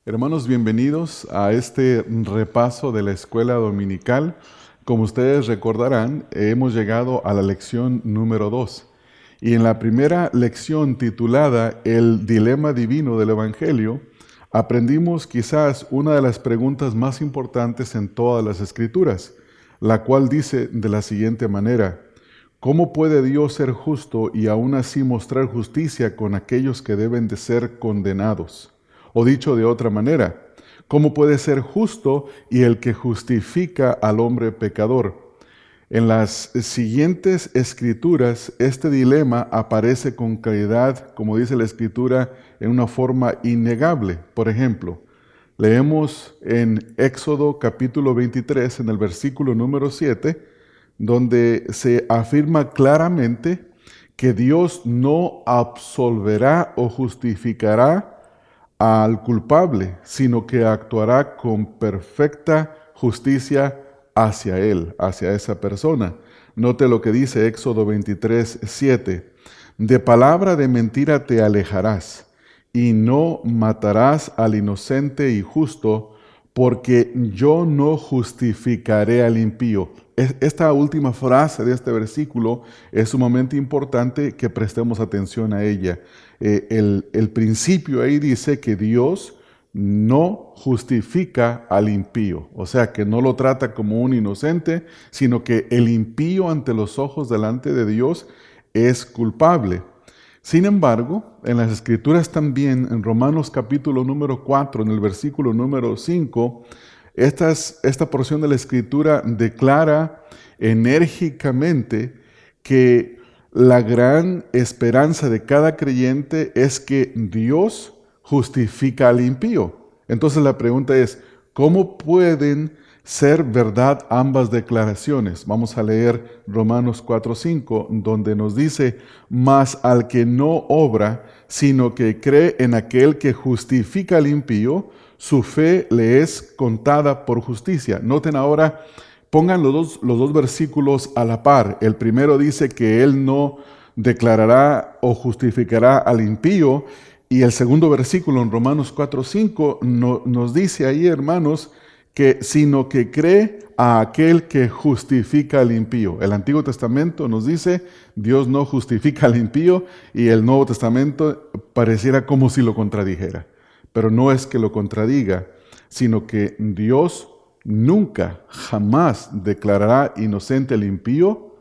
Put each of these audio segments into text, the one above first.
Hermanos, bienvenidos a este repaso de la escuela dominical. Como ustedes recordarán, hemos llegado a la lección número 2. Y en la primera lección titulada El dilema divino del Evangelio, aprendimos quizás una de las preguntas más importantes en todas las Escrituras, la cual dice de la siguiente manera: ¿cómo puede Dios ser justo y aún así mostrar justicia con aquellos que deben de ser condenados? O dicho de otra manera, ¿cómo puede ser justo y el que justifica al hombre pecador? En las siguientes escrituras, este dilema aparece con claridad, como dice la escritura, en una forma innegable. Por ejemplo, leemos en Éxodo capítulo 23, en el versículo número 7, donde se afirma claramente que Dios no absolverá o justificará al culpable, sino que actuará con perfecta justicia hacia él, hacia esa persona. Note lo que dice Éxodo 23, 7. De palabra de mentira te alejarás, y no matarás al inocente y justo, porque yo no justificaré al impío. Esta última frase de este versículo es sumamente importante que prestemos atención a ella. El principio ahí dice que Dios no justifica al impío, o sea que no lo trata como un inocente, sino que el impío ante los ojos delante de Dios es culpable. Sin embargo, en las Escrituras también, en Romanos capítulo número 4, en el versículo número 5, esta porción de la Escritura declara enérgicamente que la gran esperanza de cada creyente es que Dios justifica al impío. Entonces la pregunta es, ¿cómo pueden ser verdad ambas declaraciones? Vamos a leer Romanos 4:5, donde nos dice: mas al que no obra, sino que cree en aquel que justifica al impío, su fe le es contada por justicia. Noten ahora, pongan los dos versículos a la par. El primero dice que él no declarará o justificará al impío, y el segundo versículo en Romanos 4:5 nos dice ahí, hermanos, que sino que cree a aquel que justifica al impío. El Antiguo Testamento nos dice Dios no justifica al impío, y el Nuevo Testamento pareciera como si lo contradijera. Pero no es que lo contradiga, sino que Dios nunca, jamás declarará inocente al impío.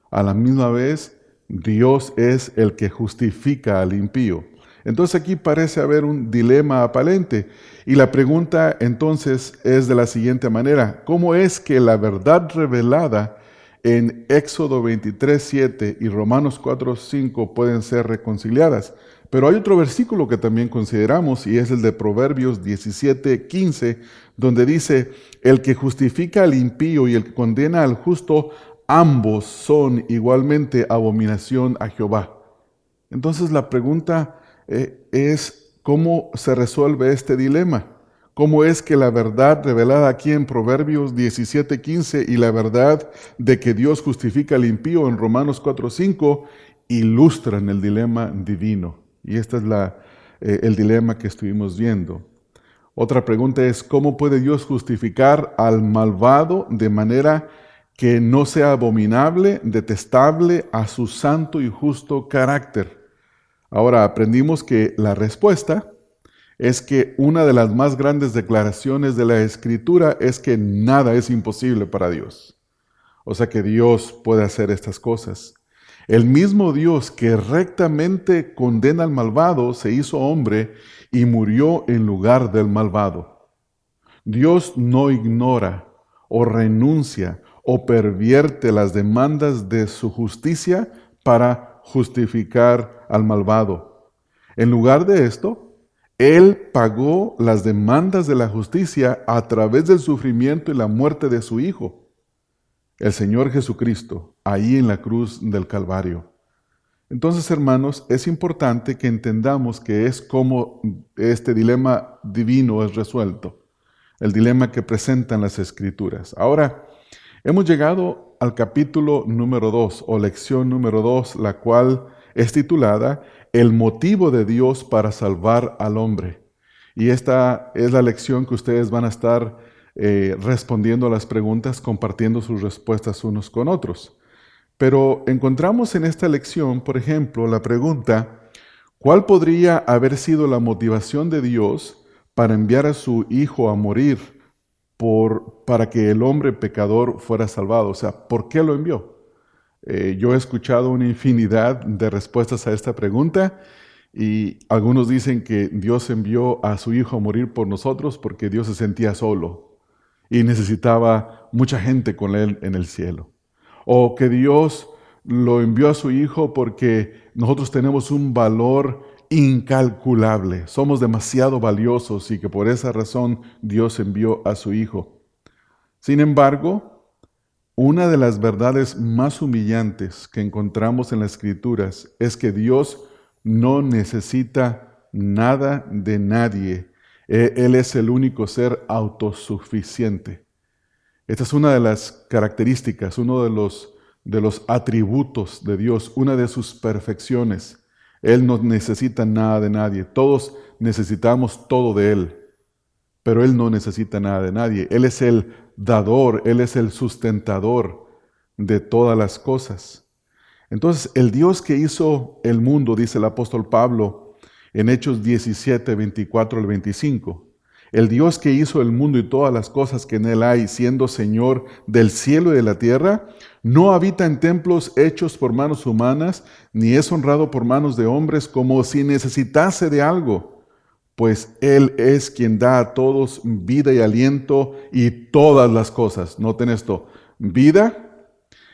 A la misma vez, Dios es el que justifica al impío. Entonces aquí parece haber un dilema aparente. Y la pregunta entonces es de la siguiente manera: ¿cómo es que la verdad revelada en Éxodo 23:7 y Romanos 4:5 pueden ser reconciliadas? Pero hay otro versículo que también consideramos, y es el de Proverbios 17:15, donde dice: el que justifica al impío y el que condena al justo, ambos son igualmente abominación a Jehová. Entonces la pregunta es: ¿cómo se resuelve este dilema? ¿Cómo es que la verdad revelada aquí en Proverbios 17:15 y la verdad de que Dios justifica al impío en Romanos 4:5 ilustran el dilema divino? Y este es el dilema que estuvimos viendo. Otra pregunta es: ¿cómo puede Dios justificar al malvado de manera que no sea abominable, detestable a su santo y justo carácter? Ahora aprendimos que la respuesta es que una de las más grandes declaraciones de la Escritura es que nada es imposible para Dios. O sea que Dios puede hacer estas cosas. El mismo Dios que rectamente condena al malvado se hizo hombre y murió en lugar del malvado. Dios no ignora o renuncia o pervierte las demandas de su justicia para justificar al malvado. En lugar de esto, Él pagó las demandas de la justicia a través del sufrimiento y la muerte de su Hijo, el Señor Jesucristo, ahí en la cruz del Calvario. Entonces, hermanos, es importante que entendamos que es como este dilema divino es resuelto, el dilema que presentan las Escrituras. Ahora, hemos llegado al capítulo número 2 o lección número 2, la cual es titulada El motivo de Dios para salvar al hombre. Y esta es la lección que ustedes van a estar respondiendo a las preguntas, compartiendo sus respuestas unos con otros. Pero encontramos en esta lección, por ejemplo, la pregunta: ¿cuál podría haber sido la motivación de Dios para enviar a su Hijo a morir para que el hombre pecador fuera salvado? O sea, ¿por qué lo envió? Yo he escuchado una infinidad de respuestas a esta pregunta y algunos dicen que Dios envió a su Hijo a morir por nosotros porque Dios se sentía solo y necesitaba mucha gente con Él en el cielo. O que Dios lo envió a su Hijo porque nosotros tenemos un valor incalculable, somos demasiado valiosos y que por esa razón Dios envió a su Hijo. Sin embargo, una de las verdades más humillantes que encontramos en las Escrituras es que Dios no necesita nada de nadie. Él es el único ser autosuficiente. Esta es una de las características, uno de los atributos de Dios, una de sus perfecciones. Él no necesita nada de nadie. Todos necesitamos todo de Él, pero Él no necesita nada de nadie. Él es el dador, Él es el sustentador de todas las cosas. Entonces, el Dios que hizo el mundo, dice el apóstol Pablo en Hechos 17, 24 al 25, el Dios que hizo el mundo y todas las cosas que en él hay, siendo Señor del cielo y de la tierra, no habita en templos hechos por manos humanas, ni es honrado por manos de hombres como si necesitase de algo, pues Él es quien da a todos vida y aliento y todas las cosas. Noten esto: vida,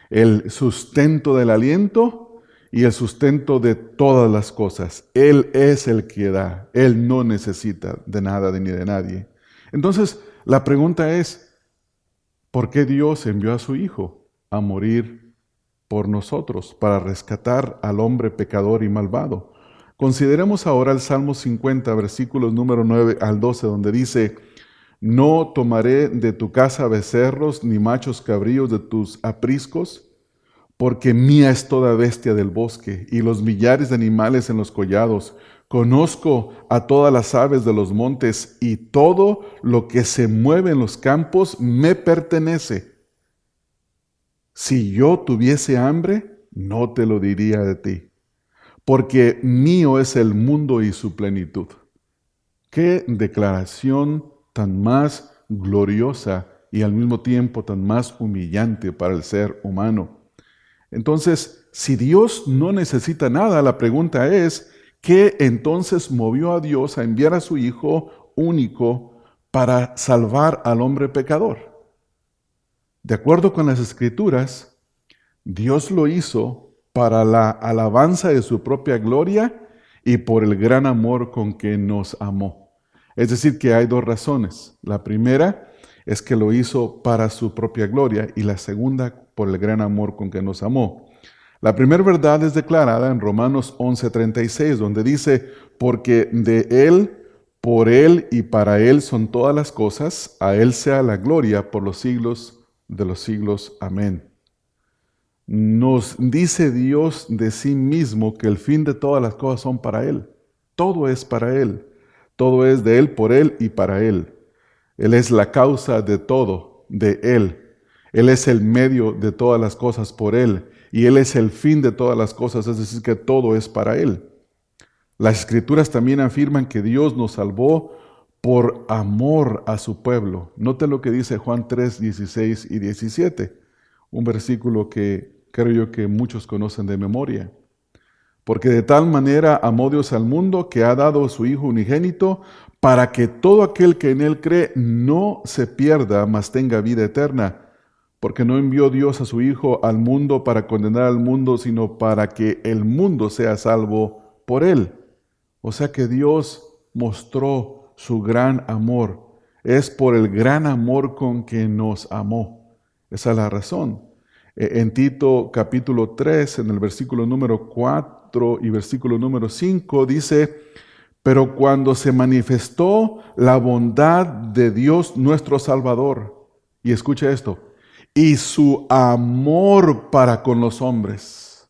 el sustento del aliento y el sustento de todas las cosas. Él es el que da. Él no necesita de nada ni de nadie. Entonces, la pregunta es: ¿por qué Dios envió a su Hijo a morir por nosotros, para rescatar al hombre pecador y malvado? Consideremos ahora el Salmo 50, versículos número 9 al 12, donde dice: no tomaré de tu casa becerros, ni machos cabríos de tus apriscos, porque mía es toda bestia del bosque, y los millares de animales en los collados. Conozco a todas las aves de los montes, y todo lo que se mueve en los campos me pertenece. Si yo tuviese hambre, no te lo diría de ti, porque mío es el mundo y su plenitud. Qué declaración tan más gloriosa y al mismo tiempo tan más humillante para el ser humano. Entonces, si Dios no necesita nada, la pregunta es: ¿qué entonces movió a Dios a enviar a su Hijo único para salvar al hombre pecador? De acuerdo con las Escrituras, Dios lo hizo para la alabanza de su propia gloria y por el gran amor con que nos amó. Es decir, que hay dos razones. La primera es que lo hizo para su propia gloria y la segunda por el gran amor con que nos amó. La primera verdad es declarada en Romanos 11:36, donde dice: porque de Él, por Él y para Él son todas las cosas, a Él sea la gloria por los siglos de los siglos. Amén. Nos dice Dios de sí mismo que el fin de todas las cosas son para Él. Todo es para Él. Todo es de Él, por Él y para Él. Él es la causa de todo, de Él. Él es el medio de todas las cosas por Él. Y Él es el fin de todas las cosas, es decir, que todo es para Él. Las Escrituras también afirman que Dios nos salvó por amor a su pueblo. Note lo que dice Juan 3, 16 y 17. Un versículo que creo yo que muchos conocen de memoria. Porque de tal manera amó Dios al mundo que ha dado a su Hijo unigénito, para que todo aquel que en Él cree no se pierda, mas tenga vida eterna. Porque no envió Dios a su Hijo al mundo para condenar al mundo, sino para que el mundo sea salvo por Él. O sea que Dios mostró su gran amor. Es por el gran amor con que nos amó. Esa es la razón. En Tito capítulo 3, en el versículo número 4 y versículo número 5, dice: pero cuando se manifestó la bondad de Dios nuestro Salvador, y escucha esto, y su amor para con los hombres,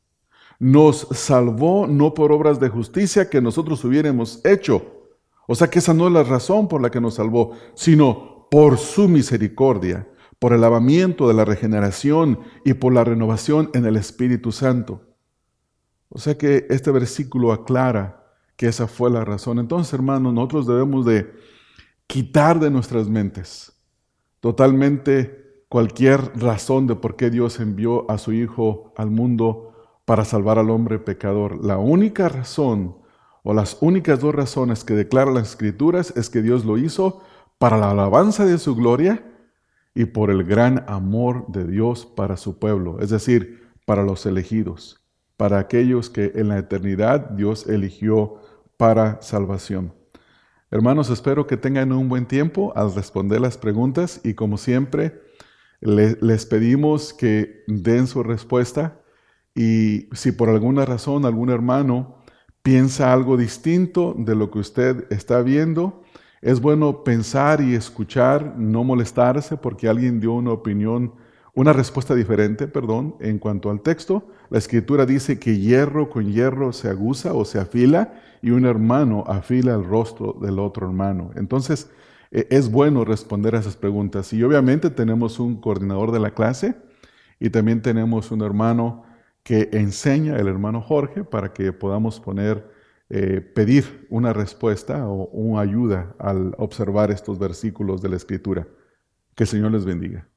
nos salvó no por obras de justicia que nosotros hubiéramos hecho. O sea que esa no es la razón por la que nos salvó, sino por su misericordia, por el lavamiento de la regeneración y por la renovación en el Espíritu Santo. O sea que este versículo aclara que esa fue la razón. Entonces, hermanos, nosotros debemos de quitar de nuestras mentes totalmente cualquier razón de por qué Dios envió a su Hijo al mundo para salvar al hombre pecador. La única razón o las únicas dos razones que declaran las Escrituras es que Dios lo hizo para la alabanza de su gloria y por el gran amor de Dios para su pueblo, es decir, para los elegidos, para aquellos que en la eternidad Dios eligió para salvación. Hermanos, espero que tengan un buen tiempo al responder las preguntas y como siempre, les pedimos que den su respuesta y si por alguna razón algún hermano piensa algo distinto de lo que usted está viendo, es bueno pensar y escuchar, no molestarse porque alguien dio una opinión, una respuesta diferente, perdón, en cuanto al texto. La Escritura dice que hierro con hierro se aguza o se afila y un hermano afila el rostro del otro hermano. Entonces, es bueno responder a esas preguntas. Y obviamente tenemos un coordinador de la clase y también tenemos un hermano que enseña, el hermano Jorge, para que podamos pedir una respuesta o una ayuda al observar estos versículos de la Escritura. Que el Señor les bendiga.